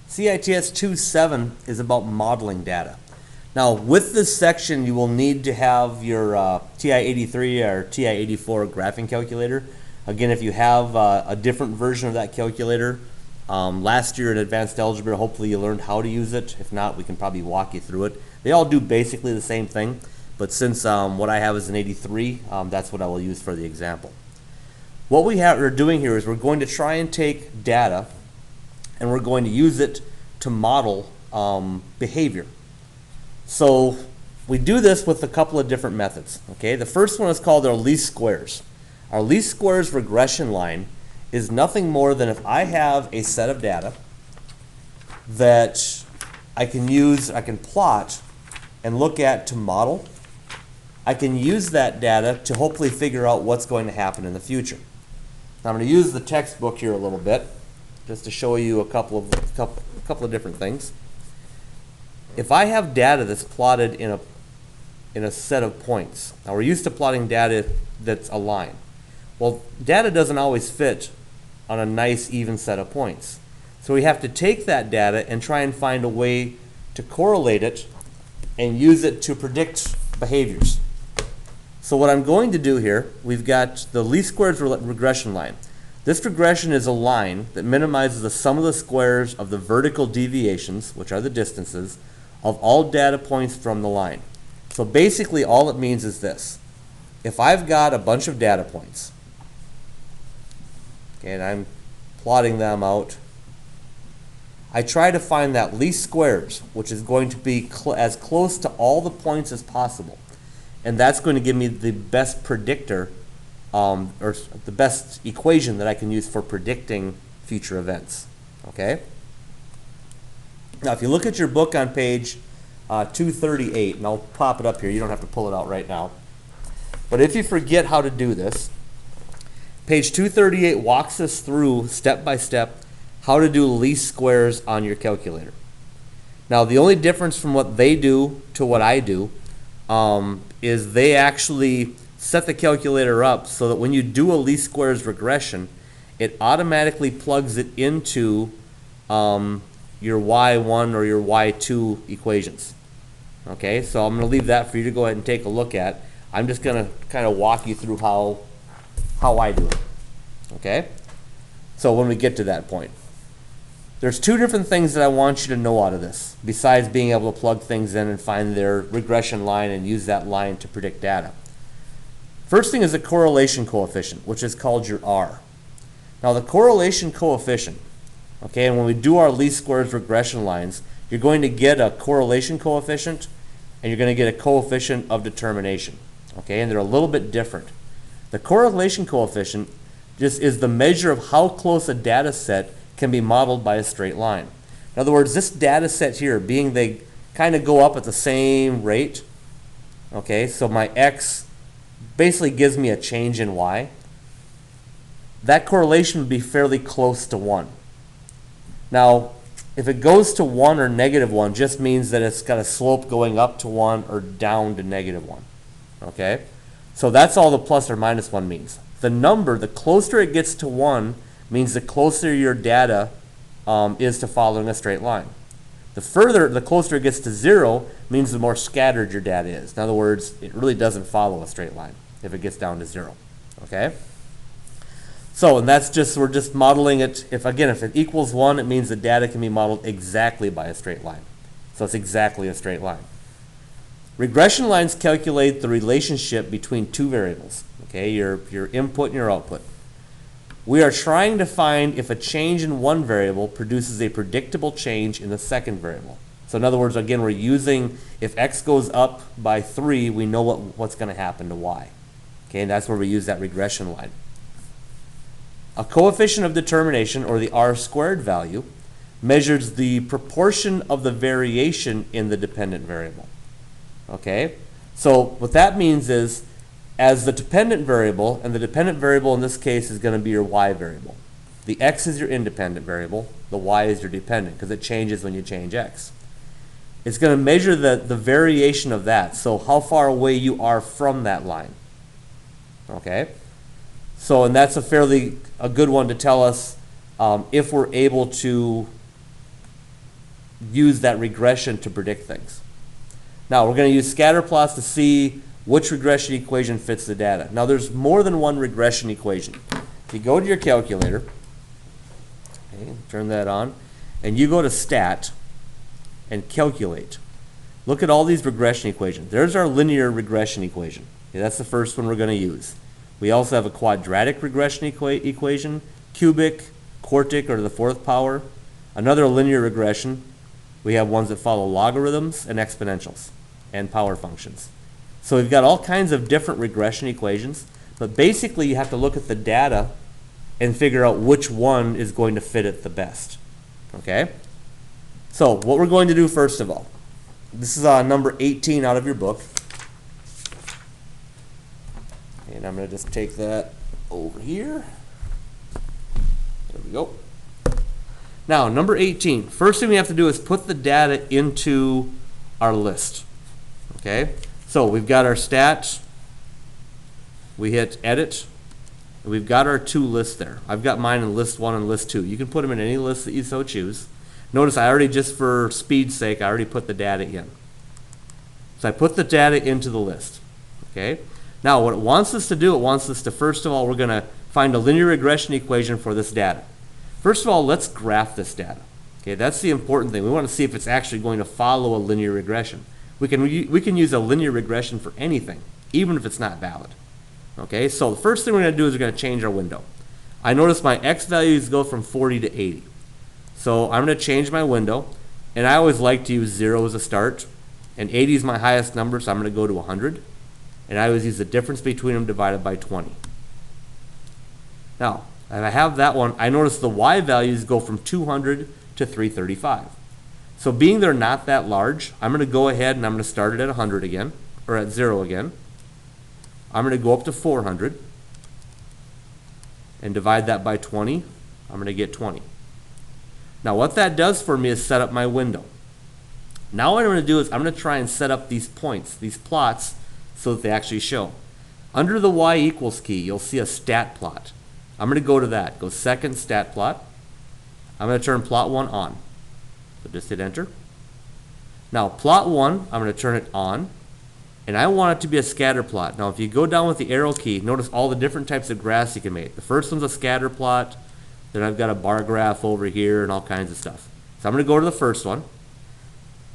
CITS 2.7 is about modeling data. Now, with this section, you will need to have your TI-83 or TI-84 graphing calculator. Again, if you have a different version of that calculator, last year in Advanced Algebra, hopefully you learned how to use it. If not, we can probably walk you through it. They all do basically the same thing, but since what I have is an 83, that's what I will use for the example. What we're doing here is we're going to try and take data and we're going to use it to model behavior. So we do this with a couple of different methods. Okay, the first one is called our least squares. Our least squares regression line is nothing more than if I have a set of data that I can plot and look at to model. I can use that data to hopefully figure out what's going to happen in the future. Now I'm going to use the textbook here a little bit just to show you a couple of different things. If I have data that's plotted in a set of points, now we're used to plotting data that's a line. Well, data doesn't always fit on a nice even set of points. So we have to take that data and try and find a way to correlate it and use it to predict behaviors. So what I'm going to do here, we've got the least squares regression line. This regression is a line that minimizes the sum of the squares of the vertical deviations, which are the distances, of all data points from the line. So basically all it means is this. If I've got a bunch of data points, okay, and I'm plotting them out, I try to find that least squares, which is going to be as close to all the points as possible. And that's going to give me the best predictor, or the best equation that I can use for predicting future events. Okay? Now, if you look at your book on page 238, and I'll pop it up here. You don't have to pull it out right now. But if you forget how to do this, page 238 walks us through, step by step, how to do least squares on your calculator. Now, the only difference from what they do to what I do is they actually set the calculator up so that when you do a least squares regression, it automatically plugs it into your Y1 or your Y2 equations. Okay, so I'm going to leave that for you to go ahead and take a look at. I'm just going to kind of walk you through how I do it. Okay, so when we get to that point, there's two different things that I want you to know out of this, besides being able to plug things in and find their regression line and use that line to predict data. First thing is the correlation coefficient, which is called your R. Now the correlation coefficient, okay, and when we do our least squares regression lines, you're going to get a correlation coefficient and you're going to get a coefficient of determination. Okay, and they're a little bit different. The correlation coefficient just is the measure of how close a data set can be modeled by a straight line. In other words, this data set here, being they kind of go up at the same rate, okay, so my X basically gives me a change in Y. That correlation would be fairly close to 1. Now, if it goes to 1 or -1, just means that it's got a slope going up to 1 or down to -1. Okay? So that's all the plus or minus 1 means. The number, the closer it gets to 1, means the closer your data is to following a straight line. The closer it gets to 0, means the more scattered your data is. In other words, it really doesn't follow a straight line if it gets down to 0. Okay? So, and that's just, we're just modeling it. If it equals 1, it means the data can be modeled exactly by a straight line. So it's exactly a straight line. Regression lines calculate the relationship between two variables, okay, your input and your output. We are trying to find if a change in one variable produces a predictable change in the second variable. So in other words, again, we're using, if X goes up by 3, we know what's going to happen to Y. Okay, and that's where we use that regression line. A coefficient of determination, or the R-squared value, measures the proportion of the variation in the dependent variable. Okay, so what that means is, as the dependent variable, and the dependent variable in this case is going to be your Y variable. The X is your independent variable, the Y is your dependent, because it changes when you change X. It's going to measure the variation of that, so how far away you are from that line. Okay, so, and that's a good one to tell us if we're able to use that regression to predict things. Now we're going to use scatter plots to see which regression equation fits the data. Now there's more than one regression equation. If you go to your calculator, okay, turn that on, and you go to stat and calculate. Look at all these regression equations. There's our linear regression equation. Okay, that's the first one we're going to use. We also have a quadratic regression equation, cubic, quartic, or to the fourth power. Another linear regression. We have ones that follow logarithms and exponentials and power functions. So we've got all kinds of different regression equations, but basically you have to look at the data and figure out which one is going to fit it the best. Okay? So what we're going to do first of all, this is number 18 out of your book. And I'm going to just take that over here. There we go. Now, number 18. First thing we have to do is put the data into our list. Okay? So we've got our stat. We hit edit. And we've got our two lists there. I've got mine in list 1 and list 2. You can put them in any list that you so choose. Notice I already, just for speed's sake, I already put the data in. So I put the data into the list. Okay? Now, what it wants us to do, it wants us to, first of all, we're going to find a linear regression equation for this data. First of all, let's graph this data. Okay, that's the important thing. We want to see if it's actually going to follow a linear regression. We can use a linear regression for anything, even if it's not valid. Okay, so the first thing we're going to do is we're going to change our window. I notice my x values go from 40 to 80. So I'm going to change my window, and I always like to use 0 as a start, and 80 is my highest number, so I'm going to go to 100. And I always use the difference between them divided by 20. Now, if I have that one, I notice the y values go from 200 to 335. So being they're not that large, I'm going to go ahead and I'm going to start it at 100 again, or at 0 again. I'm going to go up to 400 and divide that by 20. I'm going to get 20. Now what that does for me is set up my window. Now what I'm going to do is I'm going to try and set up these points, these plots, so that they actually show. Under the y equals key, you'll see a stat plot. I'm going to go to that. Go second stat plot. I'm going to turn plot 1 on. So just hit enter. Now plot 1, I'm going to turn it on. And I want it to be a scatter plot. Now if you go down with the arrow key, notice all the different types of graphs you can make. The first one's a scatter plot. Then I've got a bar graph over here and all kinds of stuff. So I'm going to go to the first one.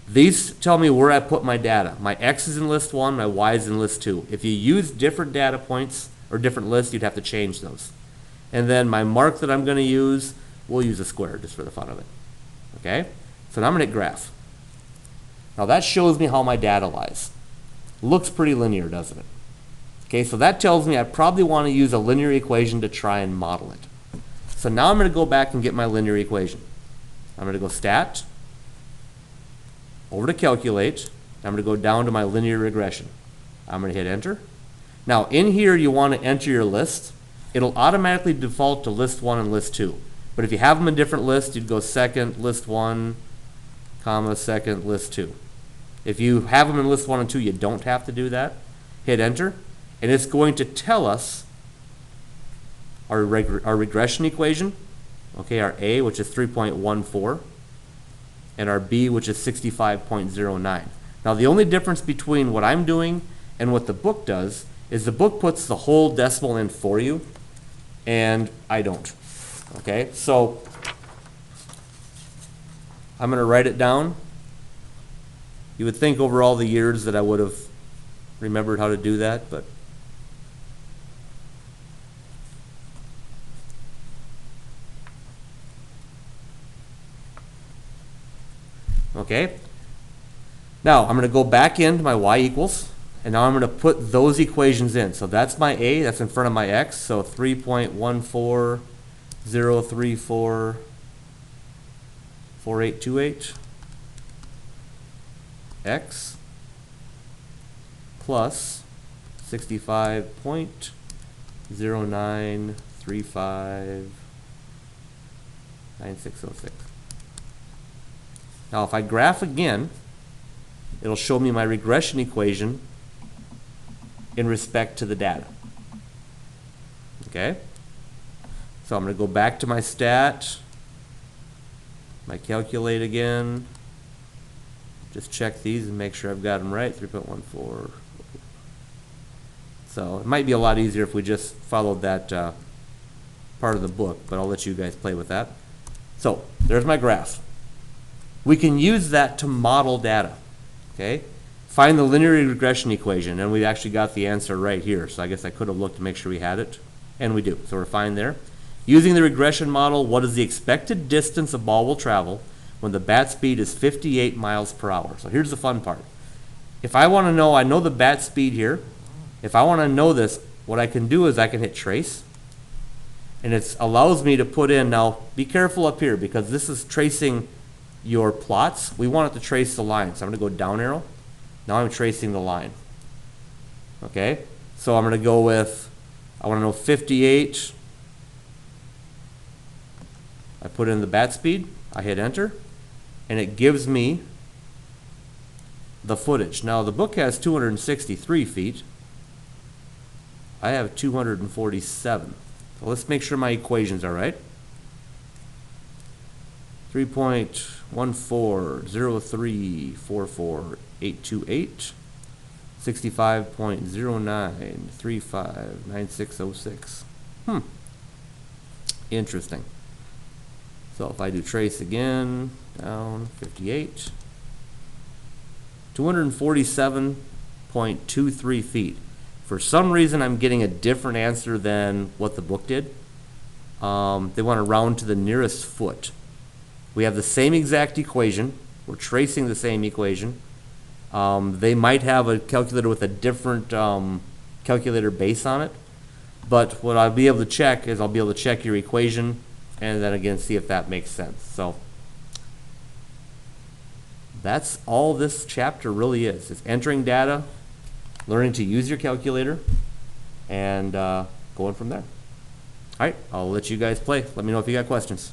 These tell me where I put my data. My X is in list 1, my Y is in list 2. If you use different data points or different lists, you'd have to change those. And then my mark that I'm going to use, we'll use a square just for the fun of it. Okay? So now I'm going to hit graph. Now that shows me how my data lies. Looks pretty linear, doesn't it? Okay, so that tells me I probably want to use a linear equation to try and model it. So now I'm going to go back and get my linear equation. I'm going to go stat, over to calculate. I'm going to go down to my linear regression. I'm going to hit enter. Now in here you want to enter your list. It'll automatically default to list 1 and list 2. But if you have them in different lists, you'd go second list 1, comma, second list 2. If you have them in list 1 and 2, you don't have to do that. Hit enter, and it's going to tell us our regression equation, okay, our A, which is 3.14, and our B, which is 65.09. Now the only difference between what I'm doing and what the book does is the book puts the whole decimal in for you, and I don't. Okay, so I'm going to write it down. You would think over all the years that I would have remembered how to do that, but okay. Now I'm going to go back into my y equals, and now I'm going to put those equations in. So that's my A, that's in front of my x, so 3.140344828 x plus 65.09359606. Now if I graph again, it'll show me my regression equation in respect to the data. Okay? So I'm going to go back to my stat, my calculate again, just check these and make sure I've got them right. 3.14. So it might be a lot easier if we just followed that part of the book, but I'll let you guys play with that. So there's my graph. We can use that to model data. Okay? Find the linear regression equation, and we actually got the answer right here. So I guess I could have looked to make sure we had it, and we do. So we're fine there. Using the regression model, what is the expected distance a ball will travel when the bat speed is 58 miles per hour? So here's the fun part. If I want to know, I know the bat speed here. If I want to know this, what I can do is I can hit trace, and it allows me to put in, now be careful up here because this is tracing your plots. We want it to trace the line. So I'm going to go down arrow. Now I'm tracing the line. Okay? So I'm going to go with, I want to know 58. I put in the bat speed. I hit enter. And it gives me the footage. Now the book has 263 feet. I have 247. So let's make sure my equations are right. 3.140344828, 65.09359606. Interesting. So if I do trace again, down 58, 247.23 feet. For some reason, I'm getting a different answer than what the book did. They want to round to the nearest foot. We have the same exact equation. We're tracing the same equation. They might have a calculator with a different calculator base on it. But what I'll be able to check is I'll be able to check your equation and then again see if that makes sense. So that's all this chapter really is. It's entering data, learning to use your calculator, and going from there. All right, I'll let you guys play. Let me know if you got questions.